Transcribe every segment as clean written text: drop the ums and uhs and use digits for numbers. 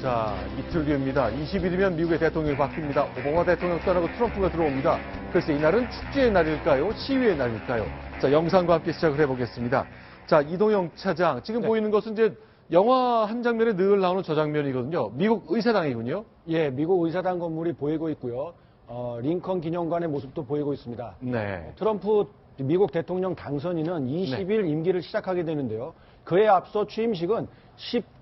자, 이틀 뒤입니다. 20일이면 미국의 대통령이 바뀝니다. 오바마 대통령 떠나고 트럼프가 들어옵니다. 글쎄 이날은 축제의 날일까요? 시위의 날일까요? 자, 영상과 함께 시작을 해보겠습니다. 자, 이동영 차장. 지금 보이는 것은 이제 영화 한 장면에 늘 나오는 저 장면이거든요. 미국 의사당이군요. 예, 미국 의사당 건물이 보이고 있고요. 링컨 기념관의 모습도 보이고 있습니다. 네. 트럼프 미국 대통령 당선인은 20일 임기를 시작하게 되는데요. 그에 앞서 취임식은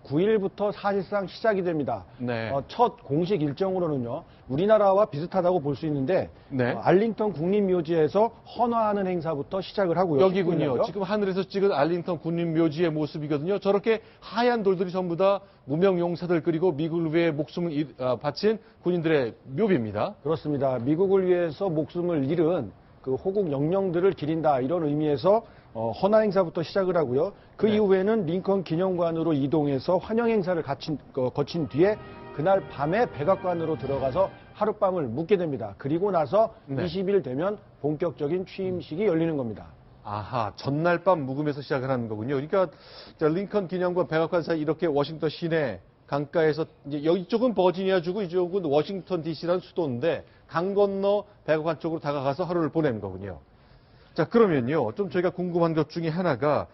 19일부터 사실상 시작이 됩니다. 네. 첫 공식 일정으로는요. 우리나라와 비슷하다고 볼 수 있는데 네. 알링턴 국립묘지에서 헌화하는 행사부터 시작을 하고요. 여기군요. 19일날요. 지금 하늘에서 찍은 알링턴 국립묘지의 모습이거든요. 저렇게 하얀 돌들이 전부 다 무명 용사들 그리고 미국을 위해 목숨을 바친 군인들의 묘비입니다. 그렇습니다. 미국을 위해서 목숨을 잃은 그 호국 영령들을 기린다 이런 의미에서 헌화 행사부터 시작을 하고요. 그 네. 이후에는 링컨 기념관으로 이동해서 환영 행사를 거친 뒤에 그날 밤에 백악관으로 들어가서 하룻밤을 묵게 됩니다. 그리고 나서 네. 20일 되면 본격적인 취임식이 열리는 겁니다. 아하, 전날 밤 묵으면서 시작을 하는 거군요. 그러니까 자, 링컨 기념관 백악관 사이 이렇게 워싱턴 시내 강가에서 이제 이쪽은 버지니아주고 이쪽은 워싱턴 DC라는 수도인데 강 건너 백악관 쪽으로 다가가서 하루를 보내는 거군요. 자, 그러면요. 좀 저희가 궁금한 것 중에 하나가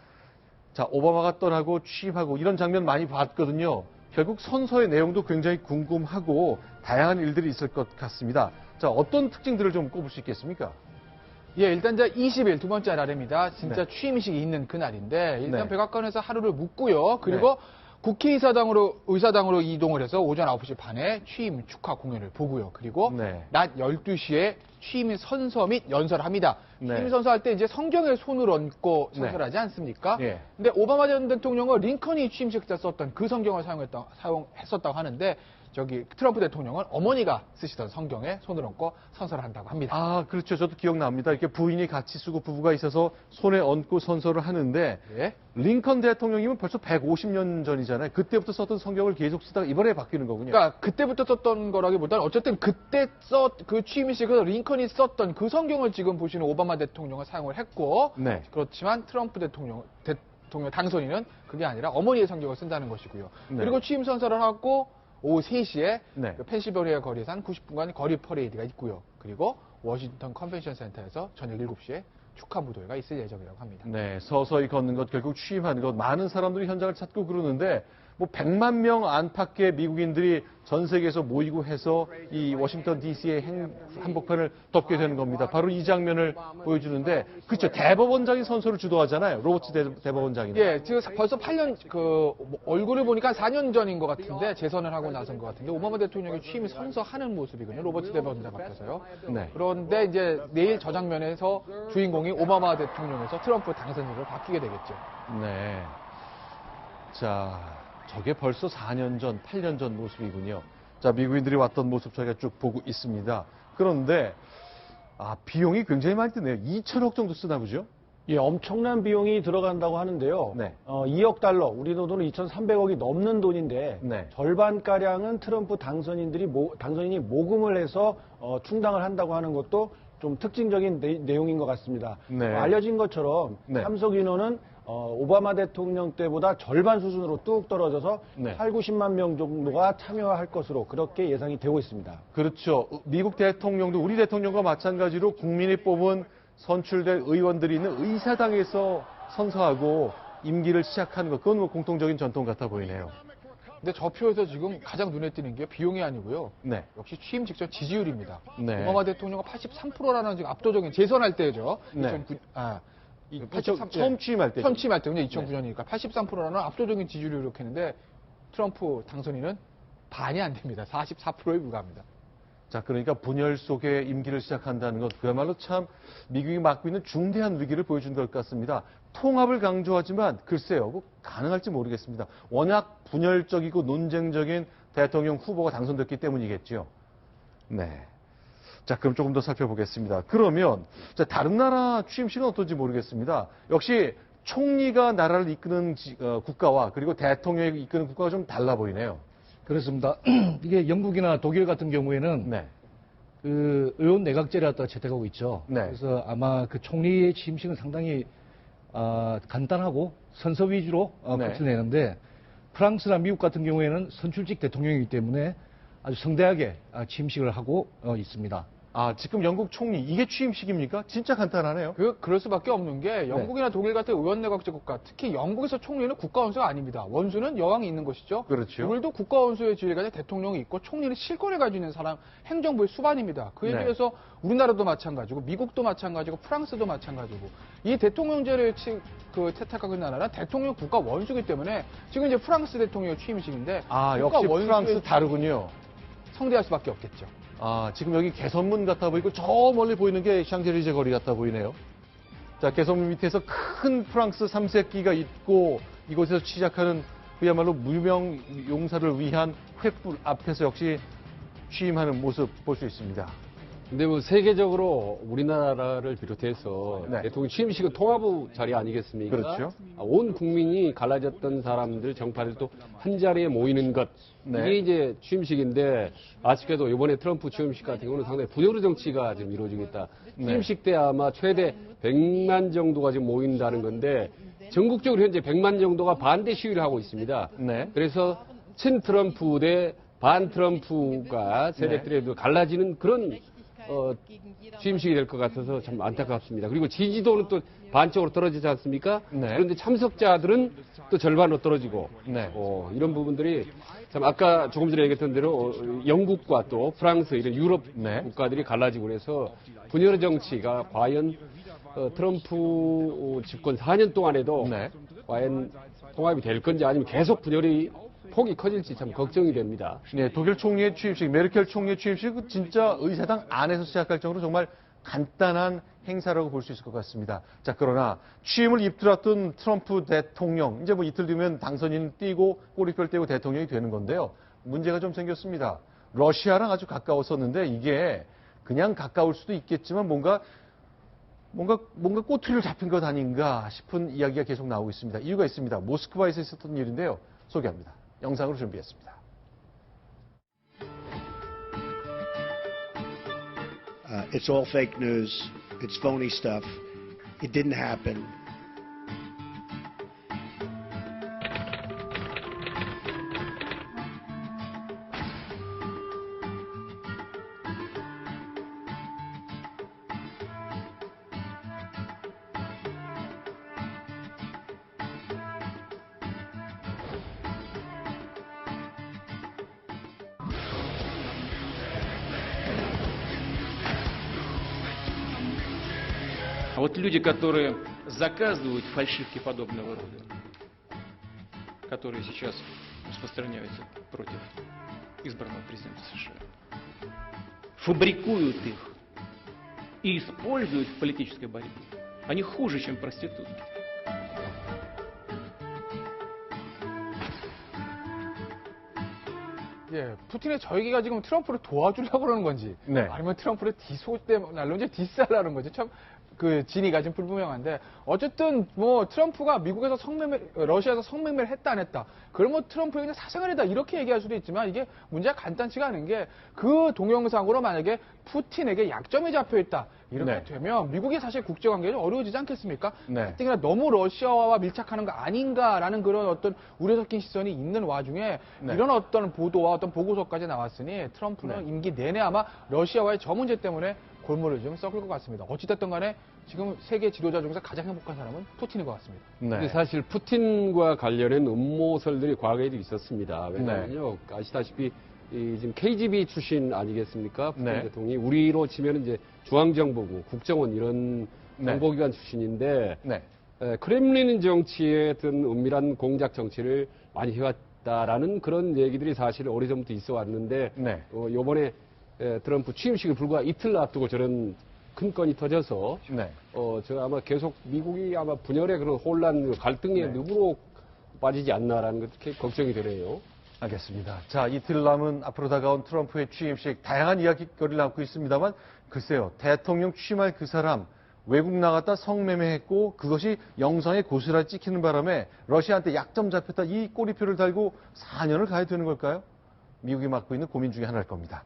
자, 오바마가 떠나고 취임하고 이런 장면 많이 봤거든요. 결국 선서의 내용도 굉장히 궁금하고 다양한 일들이 있을 것 같습니다. 자, 어떤 특징들을 좀 꼽을 수 있겠습니까? 예, 일단 이제 20일 두 번째 날입니다. 진짜 네. 취임식이 있는 그날인데 일단 네. 백악관에서 하루를 묵고요. 그리고 의사당으로 이동을 해서 오전 9시 반에 취임 축하 공연을 보고요. 그리고 네. 낮 12시에 취임 선서 및 연설을 합니다. 네. 취임 선서할 때 이제 성경에 손을 얹고 네. 선서하지 않습니까? 예. 근데 오바마 전 대통령은 링컨이 취임식 때 썼던 그 성경을 사용했었다고 하는데 저기 트럼프 대통령은 어머니가 쓰시던 성경에 손을 얹고 선서를 한다고 합니다. 아, 그렇죠. 저도 기억납니다. 이렇게 부인이 같이 쓰고 부부가 있어서 손에 얹고 선서를 하는데 예. 링컨 대통령이면 벌써 150년 전이잖아요. 그때부터 썼던 성경을 계속 쓰다가 이번에 바뀌는 거군요. 그러니까 그때부터 썼던 거라기보다는 어쨌든 그때 그 취임식에서 링컨이 썼던 그 성경을 지금 보시는 오바마 대통령은 사용을 했고 네. 그렇지만 트럼프 대통령 당선인은 그게 아니라 어머니의 성경을 쓴다는 것이고요. 네. 그리고 취임 선서를 하고 오후 3시에 네. 그 펜실베니아 거리에서 한 90분간 거리 퍼레이드가 있고요. 그리고 워싱턴 컨벤션 센터에서 저녁 7시에 축하 무도회가 있을 예정이라고 합니다. 네, 서서히 걷는 것, 결국 취임하는 것, 많은 사람들이 현장을 찾고 그러는데, 뭐 100만 명 안팎의 미국인들이 전 세계에서 모이고 해서 이 워싱턴 DC의 한복판을 덮게 되는 겁니다. 바로 이 장면을 보여주는데, 그렇죠. 대법원장이 선서를 주도하잖아요. 로버츠 대법원장이. 예, 지금 벌써 8년, 얼굴을 보니까 4년 전인 것 같은데, 재선을 하고 나선 것 같은데, 오바마 대통령이 취임 선서하는 모습이군요. 로버트 대법원장 앞에서요. 네. 그런데 이제 내일 저 장면에서 주인공이 오바마 대통령에서 트럼프 당선인으로 바뀌게 되겠죠. 네. 자, 저게 벌써 4년 전, 8년 전 모습이군요. 자, 미국인들이 왔던 모습 저희가 쭉 보고 있습니다. 그런데, 비용이 굉장히 많이 드네요. 2천억 정도 쓰나 보죠? 예, 엄청난 비용이 들어간다고 하는데요. 네. 2억 달러, 우리 돈으로 2,300억이 넘는 돈인데 네. 절반가량은 트럼프 당선인이 모금을 해서 충당을 한다고 하는 것도 좀 특징적인 내용인 것 같습니다. 네. 알려진 것처럼 네. 참석 인원은 오바마 대통령 때보다 절반 수준으로 뚝 떨어져서 네. 8, 90만 명 정도가 참여할 것으로 그렇게 예상이 되고 있습니다. 그렇죠. 미국 대통령도 우리 대통령과 마찬가지로 국민이 뽑은 선출된 의원들이 있는 의사당에서 선서하고 임기를 시작하는 것, 그건 뭐 공통적인 전통 같아 보이네요. 근데 저 표에서 지금 가장 눈에 띄는 게 비용이 아니고요. 네. 역시 취임 직전 지지율입니다. 네. 오바마 대통령은 83%라는 지금 압도적인 재선할 때죠. 네. 83, 처음 취임할 때. 처음 취임할 때군요. 2009년이니까 83%라는 압도적인 지지율을 이렇게했는데 트럼프 당선인은 반이 안 됩니다. 44%에 불과합니다. 자, 그러니까 분열 속에 임기를 시작한다는 것, 그야말로 참 미국이 맡고 있는 중대한 위기를 보여준 것 같습니다. 통합을 강조하지만 글쎄요, 그거 가능할지 모르겠습니다. 워낙 분열적이고 논쟁적인 대통령 후보가 당선됐기 때문이겠죠. 네. 자, 그럼 조금 더 살펴보겠습니다. 그러면 자, 다른 나라 취임식은 어떤지 모르겠습니다. 역시 총리가 나라를 이끄는 국가와 그리고 대통령이 이끄는 국가가 좀 달라 보이네요. 그렇습니다. 이게 영국이나 독일 같은 경우에는 네. 그 의원 내각제를 갖다가 채택하고 있죠. 네. 그래서 아마 그 총리의 취임식은 상당히 간단하고 선서 위주로 네. 끝을 내는데 프랑스나 미국 같은 경우에는 선출직 대통령이기 때문에 아주 성대하게 취임식을 하고 있습니다. 아, 지금 영국 총리, 이게 취임식입니까? 진짜 간단하네요. 그럴 수밖에 없는 게 영국이나 독일 같은 의원내각제 국가, 특히 영국에서 총리는 국가 원수가 아닙니다. 원수는 여왕이 있는 것이죠. 그렇죠. 독일도 국가 원수의 지위가 대통령이 있고 총리는 실권을 가지고 있는 사람, 행정부의 수반입니다. 그에 네. 비해서 우리나라도 마찬가지고 미국도 마찬가지고 프랑스도 마찬가지고 이 대통령제를 채택하고 있는 나라는 대통령 국가 원수이기 때문에 지금 이제 프랑스 대통령 취임식인데 아, 국가 역시 원수의 프랑스 다르군요. 성대할 수밖에 없겠죠. 아, 지금 여기 개선문 같아 보이고 저 멀리 보이는 게 샹젤리제 거리 같아 보이네요. 자, 개선문 밑에서 큰 프랑스 삼색기가 있고 이곳에서 시작하는 그야말로 무명 용사를 위한 횃불 앞에서 역시 취임하는 모습 볼 수 있습니다. 근데 뭐 세계적으로 우리나라를 비롯해서 네. 대통령 취임식은 통합의 자리 아니겠습니까? 그렇죠. 온 국민이 갈라졌던 사람들, 정파들도 한 자리에 모이는 것. 네. 이게 이제 취임식인데 아쉽게도 이번에 트럼프 취임식 같은 경우는 상당히 분열의 정치가 지금 이루어지고 있다. 네. 취임식 때 아마 최대 100만 정도가 지금 모인다는 건데 전국적으로 현재 100만 정도가 반대 시위를 하고 있습니다. 네. 그래서 친 트럼프 대 반 트럼프가 세력들에도 갈라지는 그런 취임식이 될 것 같아서 참 안타깝습니다. 그리고 지지도는 또 반쪽으로 떨어지지 않습니까? 네. 그런데 참석자들은 또 절반으로 떨어지고 네. 이런 부분들이 참 아까 조금 전에 얘기했던 대로 영국과 또 프랑스 이런 유럽 네. 국가들이 갈라지고 그래서 분열의 정치가 과연 트럼프 집권 4년 동안에도 네. 과연 통합이 될 건지 아니면 계속 분열이 폭이 커질지 참 걱정이 됩니다. 네, 독일 총리의 취임식, 메르켈 총리의 취임식, 진짜 의사당 안에서 시작할 정도로 정말 간단한 행사라고 볼 수 있을 것 같습니다. 자, 그러나 취임을 입들었던 트럼프 대통령, 이제 뭐 이틀 뒤면 당선인 뛰고 꼬리뼈를 떼고 대통령이 되는 건데요. 문제가 좀 생겼습니다. 러시아랑 아주 가까웠었는데 이게 그냥 가까울 수도 있겠지만 뭔가 꼬투리를 잡힌 것 아닌가 싶은 이야기가 계속 나오고 있습니다. 이유가 있습니다. 모스크바에서 있었던 일인데요. 소개합니다. 영상으로 준비했습니다. It's all fake news. It's phony stuff. It didn't happen. А вот люди, которые заказывают фальшивки подобного рода, которые сейчас распространяются против избранного президента США, фабрикуют их и используют в политической борьбе, они хуже, чем проститутки. 예, 푸틴의 저기가 지금 트럼프를 도와주려고 그러는 건지, 네. 아니면 트럼프를 날로 이제 디스하려는 건지 참 진위가 좀 불분명한데, 어쨌든 뭐 트럼프가 미국에서 러시아에서 성매매를 했다 안 했다, 그럼 뭐 트럼프의 그냥 사생활이다 이렇게 얘기할 수도 있지만 이게 문제가 간단치가 않은 게 그 동영상으로 만약에 푸틴에게 약점이 잡혀 있다 이렇게 네. 되면 미국이 사실 국제관계가 좀 어려워지지 않겠습니까? 네. 특히나 너무 러시아와 밀착하는 거 아닌가라는 그런 어떤 우려 섞인 시선이 있는 와중에 네. 이런 어떤 보도와 어떤 보고서까지 나왔으니 트럼프는 네. 임기 내내 아마 러시아와의 저 문제 때문에 골머리를 좀 썩을 것 같습니다. 어찌됐든 간에 지금 세계 지도자 중에서 가장 행복한 사람은 푸틴인 것 같습니다. 근데 네. 사실 푸틴과 관련된 음모설들이 과거에도 있었습니다. 왜냐하면요, 아시다시피 지금 KGB 출신 아니겠습니까? 푸틴 네. 대통령이 우리로 치면 이제 중앙정보부, 국정원 이런 네. 정보기관 출신인데 네. 크렘린 정치의 어떤 은밀한 공작 정치를 많이 해왔다라는 그런 얘기들이 사실 오래전부터 있어 왔는데 네. 이번에 트럼프 취임식을 불과 이틀 앞두고 저런 큰 건이 터져서 네. 저 아마 계속 미국이 아마 분열의 그런 혼란, 갈등의 늪으로 빠지지 않나라는 것도 걱정이 되네요. 알겠습니다. 자, 이틀 남은 앞으로 다가온 트럼프의 취임식 다양한 이야기거리를 남고 있습니다만 글쎄요. 대통령 취임할 그 사람 외국 나갔다 성매매했고 그것이 영상에 고스란히 찍히는 바람에 러시아한테 약점 잡혔다 이 꼬리표를 달고 4년을 가야 되는 걸까요? 미국이 맡고 있는 고민 중에 하나일 겁니다.